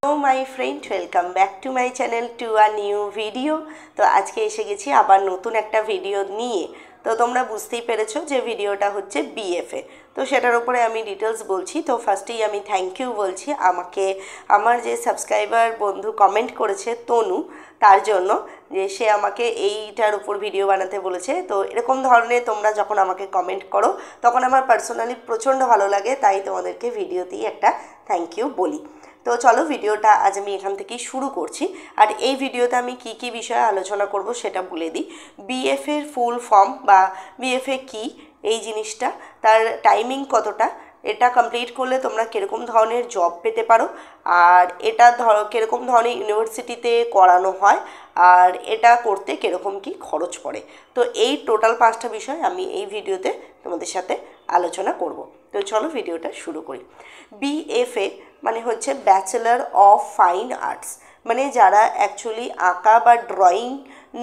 Hello my friend welcome back to my channel to a new video. তো আজকে এসে গেছি আবার নতুন একটা ভিডিও নিয়ে। তো তোমরা বুঝতেই পেরেছো যে ভিডিওটা হচ্ছে বিএফএ। তো সেটার উপরে আমি ডিটেলস বলছি। তো ফার্স্টেই আমি থ্যাংক ইউ বলছি আমাকে আমার যে সাবস্ক্রাইবার বন্ধু কমেন্ট করেছে তনু, তার জন্য যে সে আমাকে এইটার উপর ভিডিও বানাতে বলেছে। তো এরকম ধরনের তোমরা যখন আমাকে কমেন্ট করো তখন আমার পার্সোনালি প্রচণ্ড ভালো লাগে, তাই তোমাদেরকে ভিডিওতেই একটা থ্যাংক ইউ বলি। তো চলো ভিডিওটা আজ আমি এখান থেকেই শুরু করছি। আর এই ভিডিওতে আমি কি কি বিষয়ে আলোচনা করব সেটা বলে দিই। বিএফএর ফুল ফর্ম বা বিএফএ কি, এই জিনিসটা, তার টাইমিং কতটা, এটা কমপ্লিট করলে তোমরা কীরকম ধরনের জব পেতে পারো, আর এটা কীরকম ধরনের ইউনিভার্সিটিতে করানো হয়, আর এটা করতে কীরকম কি খরচ পড়ে। তো এই টোটাল 5টা বিষয় আমি এই ভিডিওতে তোমাদের সাথে আলোচনা করব। তো চলো ভিডিওটা শুরু করি। বিএফএ মানে হচ্ছে ব্যাচেলার অফ ফাইন আর্টস, মানে যারা অ্যাকচুয়ালি আঁকা বা ড্রয়িং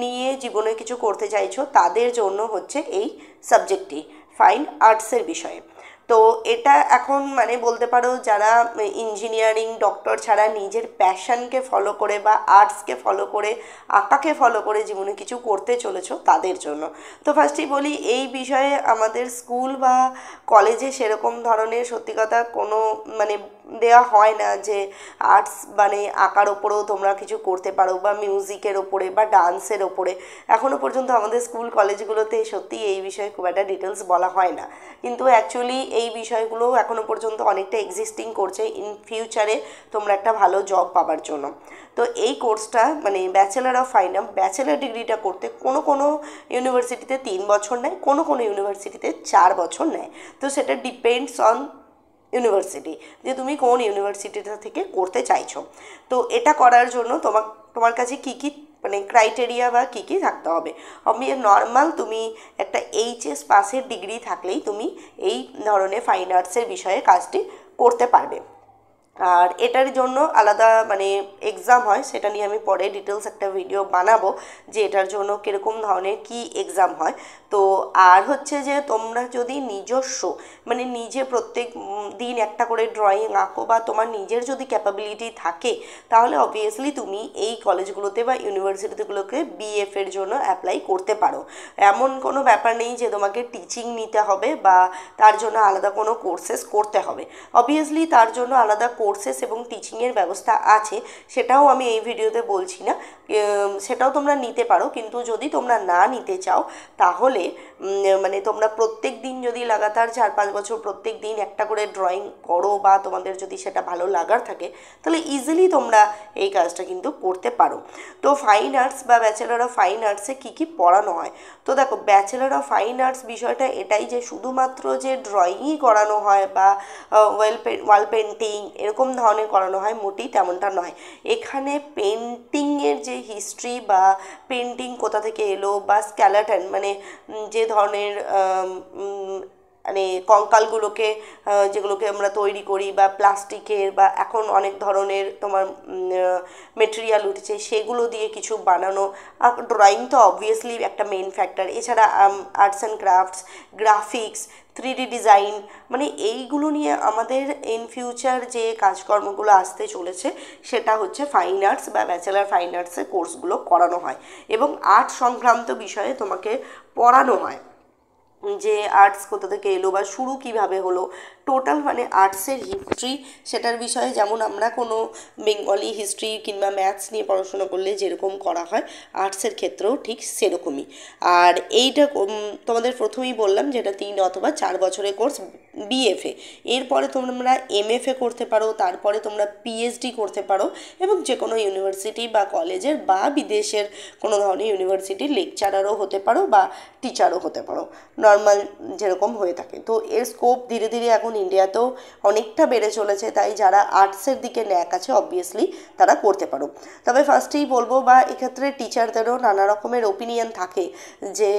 নিয়ে জীবনে কিছু করতে চাইছো তাদের জন্য হচ্ছে এই সাবজেক্টটি ফাইন আর্টসের বিষয়ে। তো এটা এখন মানে বলতে পারো যারা ইঞ্জিনিয়ারিং ডক্টর ছাড়া নিজের প্যাশনকে ফলো করে বা আর্টসকে ফলো করে আঁকাকে ফলো করে জীবনে কিছু করতে চলেছো তাদের জন্য। তো ফার্স্টেই বলি, এই বিষয়ে আমাদের স্কুল বা কলেজে সেরকম ধরনের সত্যি কথা কোনো মানে দেওয়া হয় না যে আর্টস মানে আঁকার ওপরেও তোমরা কিছু করতে পারো বা মিউজিকের ওপরে বা ডান্সের ওপরে। এখনও পর্যন্ত আমাদের স্কুল কলেজগুলোতে সত্যি এই বিষয়ে খুব একটা ডিটেলস বলা হয় না, কিন্তু অ্যাকচুয়ালি এই বিষয়গুলো এখনও পর্যন্ত অনেকটা এক্সিস্টিং করছে ইন ফিউচারে তোমরা একটা ভালো জব পাবার জন্য। তো এই কোর্সটা মানে bachelor of fine art, bachelor ডিগ্রিটা করতে কোনো কোনো ইউনিভার্সিটিতে 3 বছর নেয়, কোনো কোনো ইউনিভার্সিটিতে 4 বছর নেয়। তো সেটা ডিপেন্ডস অন ইউনিভার্সিটি, যে তুমি কোন ইউনিভার্সিটিটা থেকে করতে চাইছো। তো এটা করার জন্য তোমার কাছে কী কী মানে ক্রাইটেরিয়া বা কী কী থাকতে হবে। আমি নর্মাল তুমি একটা এইচএস পাসের ডিগ্রি থাকলেই তুমি এই ধরনের ফাইন আর্টসের বিষয়ে কাজটি করতে পারবে। আর এটার জন্য আলাদা মানে এক্সাম হয়, সেটা নিয়ে আমি পরে ডিটেলস একটা ভিডিও বানাবো যে এটার জন্য কীরকম ধরনের কি এক্সাম হয়। তো আর হচ্ছে যে তোমরা যদি নিজস্ব মানে নিজে প্রত্যেক দিন একটা করে ড্রয়িং আঁকো বা তোমার নিজের যদি ক্যাপাবিলিটি থাকে, তাহলে অবভিয়াসলি তুমি এই কলেজগুলোতে বা ইউনিভার্সিটিগুলোকে বিএফের জন্য অ্যাপ্লাই করতে পারো। এমন কোনো ব্যাপার নেই যে তোমাকে টিচিং নিতে হবে বা তার জন্য আলাদা কোনো কোর্সেস করতে হবে। অবভিয়াসলি তার জন্য আলাদা কোর্সেস এবং টিচিংয়ের ব্যবস্থা আছে, সেটাও আমি এই ভিডিওতে বলছি না, সেটাও তোমরা নিতে পারো। কিন্তু যদি তোমরা না নিতে চাও তাহলে মানে তোমরা প্রত্যেক দিন যদি লাগাতার 4-5 বছর প্রত্যেক দিন একটা করে ড্রয়িং করো বা তোমাদের যদি সেটা ভালো লাগার থাকে, তাহলে ইজিলি তোমরা এই কাজটা কিন্তু করতে পারো। তো ফাইন আর্টস বা ব্যাচেলার অফ ফাইন আর্টসে কী কী পড়ানো হয়। তো দেখো, ব্যাচেলার অফ ফাইন আর্টস বিষয়টা এটাই যে শুধুমাত্র যে ড্রয়িংই করানো হয় বা ওয়াল পেন্টিং এরকম ধরনের করানো হয়, মোটেই তেমনটা নয়। এখানে পেন্টিংয়ের যে হিস্ট্রি বা পেন্টিং কোথা থেকে এলো বা স্কেলেটন মানে যে ধরনের মানে কঙ্কালগুলোকে যেগুলোকে আমরা তৈরি করি বা প্লাস্টিকের বা এখন অনেক ধরনের তোমার মেটেরিয়াল উঠেছে সেগুলো দিয়ে কিছু বানানো, ড্রয়িং তো অবভিয়াসলি একটা মেন ফ্যাক্টর। এছাড়া arts and crafts, graphics, 3D design, মানে এইগুলো নিয়ে আমাদের ইন ফিউচার যে কাজকর্মগুলো আসতে চলেছে সেটা হচ্ছে ফাইন আর্টস বা ব্যাচেলার ফাইন আর্টসের কোর্সগুলো করানো হয় এবং আর্ট সংক্রান্ত বিষয়ে তোমাকে পড়ানো হয় যে আর্টস কোথা থেকে এলো বা শুরু কিভাবে হলো, টোটাল মানে আর্টসের হিস্ট্রি সেটার বিষয়ে যেমন আমরা কোনো বেঙ্গলি হিস্ট্রি কিংবা ম্যাথস নিয়ে পড়াশোনা করলে যেরকম করা হয় আর্টসের ক্ষেত্রেও ঠিক সেরকমই। আর এইটা তোমাদের প্রথমেই বললাম যেটা 3 অথবা 4 বছরের কোর্স বিএফএ। এরপরে তোমরা এমএফএ করতে পারো, তারপরে তোমরা পিএইচডি করতে পারো এবং যে কোনো ইউনিভার্সিটি বা কলেজের বা বিদেশের কোনো ধরনের ইউনিভার্সিটির লেকচারারও হতে পারো বা টিচারও হতে পারো, নর্মাল যেরকম হয়ে থাকে। তো এর স্কোপ ধীরে ধীরে এখন ইন্ডিয়াতেও অনেকটা বেড়ে চলেছে, তাই যারা আর্টসের দিকে ন্যাক আছে অবভিয়াসলি তারা করতে পারো। তবে ফার্স্টেই বলবো বা এক্ষেত্রে টিচারদেরও নানা রকমের ওপিনিয়ন থাকে যে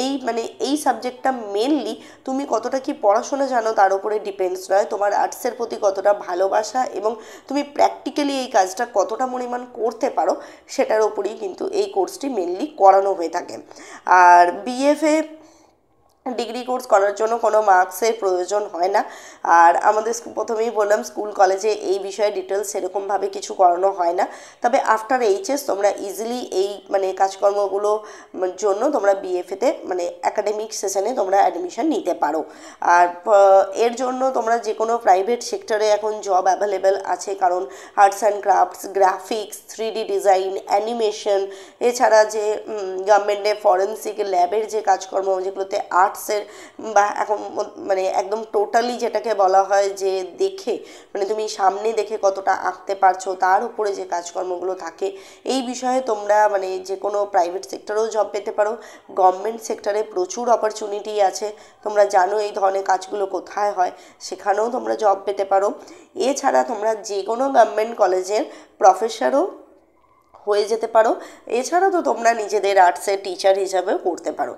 এই মানে এই সাবজেক্টটা মেনলি তুমি কতটা কি পড়াশোনা জানো তার উপরে ডিপেন্ডস নয়, তোমার আর্টসের প্রতি কতটা ভালোবাসা এবং তুমি প্র্যাকটিক্যালি এই কাজটা কতটা পরিমাণ করতে পারো সেটার ওপরেই কিন্তু এই কোর্সটি মেনলি করানো হয়ে থাকে। আর বিএফএ ডিগ্রি কোর্স করার জন্য কোনো মার্কসের প্রয়োজন হয় না। আর আমাদের প্রথমেই বললাম স্কুল কলেজে এই বিষয়ে ডিটেলস সেরকমভাবে কিছু করানো হয় না। তবে আফটার এইচএস তোমরা ইজিলি এই মানে কাজকর্মগুলো জন্য তোমরা বিএফএতে মানে একাডেমিক সেশনে তোমরা অ্যাডমিশন নিতে পারো। আর এর জন্য তোমরা যে কোনো প্রাইভেট সেক্টরে এখন জব অ্যাভেলেবেল আছে, কারণ arts and crafts, graphics, 3D design, animation, এছাড়া যে গভর্নমেন্টের ফরেন্সিক ল্যাবের যে কাজকর্ম যেগুলোতে আর্টসের বা এখন মানে একদম টোটালি যেটাকে বলা হয় যে দেখে মানে তুমি সামনে দেখে কতটা আঁকতে পারছো তার উপরে যে কাজকর্মগুলো থাকে, এই বিষয়ে তোমরা মানে যে কোনো প্রাইভেট সেক্টরেও জব পেতে পারো। গভর্নমেন্ট সেক্টরে প্রচুর অপরচুনিটি আছে, তোমরা জানো এই ধরনের কাজগুলো কোথায় হয়, সেখানেও তোমরা জব পেতে পারো। এছাড়া তোমরা যে কোনো গভর্নমেন্ট কলেজের প্রফেসরও হয়ে যেতে পারো। এছাড়া তো তোমরা নিজেদের আর্টসের টিচার হিসাবেও করতে পারো।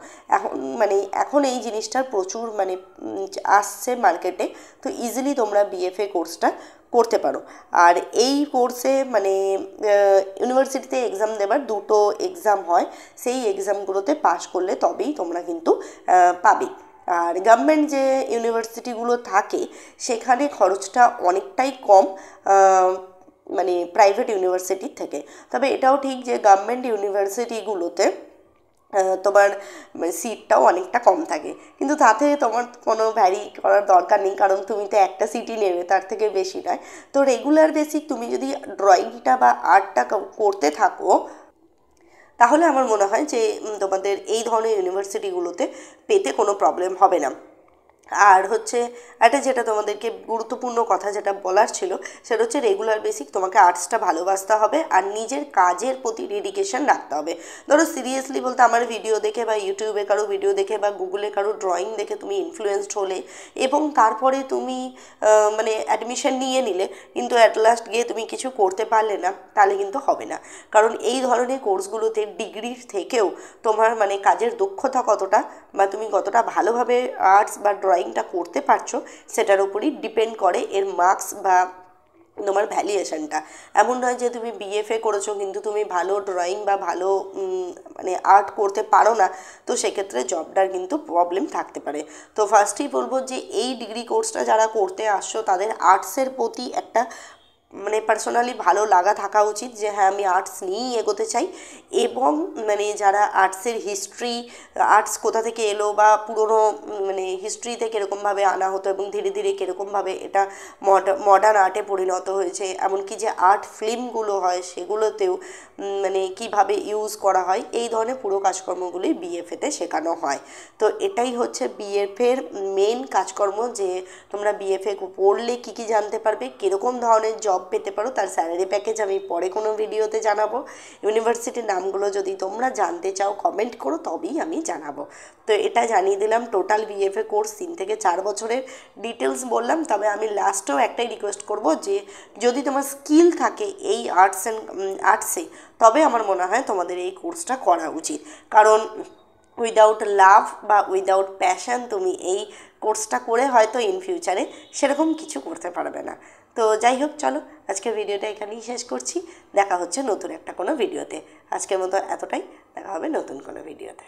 এখন এই জিনিসটার প্রচুর মানে আসছে মার্কেটে, তো ইজিলি তোমরা বিএফএ কোর্সটা করতে পারো। আর এই কোর্সে মানে ইউনিভার্সিটিতে এক্সাম দেবার দুটো এক্সাম হয়, সেই এক্সামগুলোতে পাশ করলে তবেই তোমরা কিন্তু পাবে। আর গভর্নমেন্ট যে ইউনিভার্সিটিগুলো থাকে সেখানে খরচটা অনেকটাই কম মানে প্রাইভেট ইউনিভার্সিটির থেকে। তবে এটাও ঠিক যে গভর্নমেন্ট ইউনিভার্সিটিগুলোতে তোমার সিটটাও অনেকটা কম থাকে, কিন্তু তাতে তোমার কোনো ভ্যারি করার দরকার নেই, কারণ তুমি তো একটা সিটই নেবে, তার থেকে বেশি নয়। তো রেগুলার বেসিক তুমি যদি ড্রয়িংটা বা আর্টটা করতে থাকো তাহলে আমার মনে হয় যে তোমাদের এই ধরনের ইউনিভার্সিটিগুলোতে পেতে কোনো প্রবলেম হবে না। আর হচ্ছে একটা যেটা তোমাদেরকে গুরুত্বপূর্ণ কথা যেটা বলার ছিল সেটা হচ্ছে রেগুলার বেসিক তোমাকে আর্টসটা ভালোবাসতে হবে আর নিজের কাজের প্রতি ডেডিকেশন রাখতে হবে। ধরো সিরিয়াসলি বলতে আমার ভিডিও দেখে বা ইউটিউবে কারো ভিডিও দেখে বা গুগলে কারো ড্রয়িং দেখে তুমি ইনফ্লুয়েসড হলে এবং তারপরে তুমি মানে অ্যাডমিশন নিয়ে নিলে, কিন্তু অ্যাট লাস্ট গিয়ে তুমি কিছু করতে পারলে না, তাহলে কিন্তু হবে না। কারণ এই ধরনের কোর্সগুলোতে ডিগ্রির থেকেও তোমার মানে কাজের দক্ষতা কতটা বা তুমি কতটা ভালোভাবে আর্টস বা ড্রয়িংটা করতে পারছো সেটার উপরই ডিপেন্ড করে এর মার্কস বা তোমার ভ্যালুয়েশনটা। এমন নয় যে তুমি বিএফএ করেছো কিন্তু তুমি ভালো ড্রয়িং বা ভালো মানে আর্ট করতে পারো না, তো সেক্ষেত্রে জবটার কিন্তু প্রবলেম থাকতে পারে। তো ফার্স্টেই বলবো যে এই ডিগ্রি কোর্সটা যারা করতে আসছো তাদের আর্টসের প্রতি একটা মানে পার্সোনালি ভালো লাগা থাকা উচিত যে হ্যাঁ আমি আর্টস নিয়েই এগোতে চাই। এবং মানে যারা আর্টসের হিস্ট্রি, আর্টস কোথা থেকে এলো বা পুরনো মানে হিস্ট্রিতে কীরকমভাবে আনা হতো এবং ধীরে ধীরে কীরকমভাবে এটা মডার্ন আর্টে পরিণত হয়েছে, এমনকি যে আর্ট ফিল্মগুলো হয় সেগুলোতেও মানে কিভাবে ইউজ করা হয়, এই ধরনের পুরো কাজকর্মগুলি বিএফএতে শেখানো হয়। তো এটাই হচ্ছে বিএফএর মেন কাজকর্ম, যে তোমরা বিএফএ পড়লে কী কী জানতে পারবে, কীরকম ধরনের জব পেতে পারো, তার স্যালারি প্যাকেজ আমি পরে কোনো ভিডিওতে জানাবো। ইউনিভার্সিটির নামগুলো যদি তোমরা জানতে চাও কমেন্ট করো, তবেই আমি জানাবো। তো এটা জানিয়ে দিলাম টোটাল বিএফএ কোর্স 3 থেকে 4 বছরের ডিটেলস বললাম। তবে আমি লাস্টেও একটাই রিকোয়েস্ট করব যে যদি তোমার স্কিল থাকে এই আর্টসে, তবে আমার মনে হয় তোমাদের এই কোর্সটা করা উচিত। কারণ উইদাউট লাভ বা উইদাউট প্যাশন তুমি এই কোর্সটা করে হয়তো ইন ফিউচারে সেরকম কিছু করতে পারবে না। তো যাই হোক, চলো আজকের ভিডিওটা এখানেই শেষ করছি। দেখা হচ্ছে নতুন একটা কোনো ভিডিওতে। আজকের মতো এতটাই, দেখা হবে নতুন কোনো ভিডিওতে।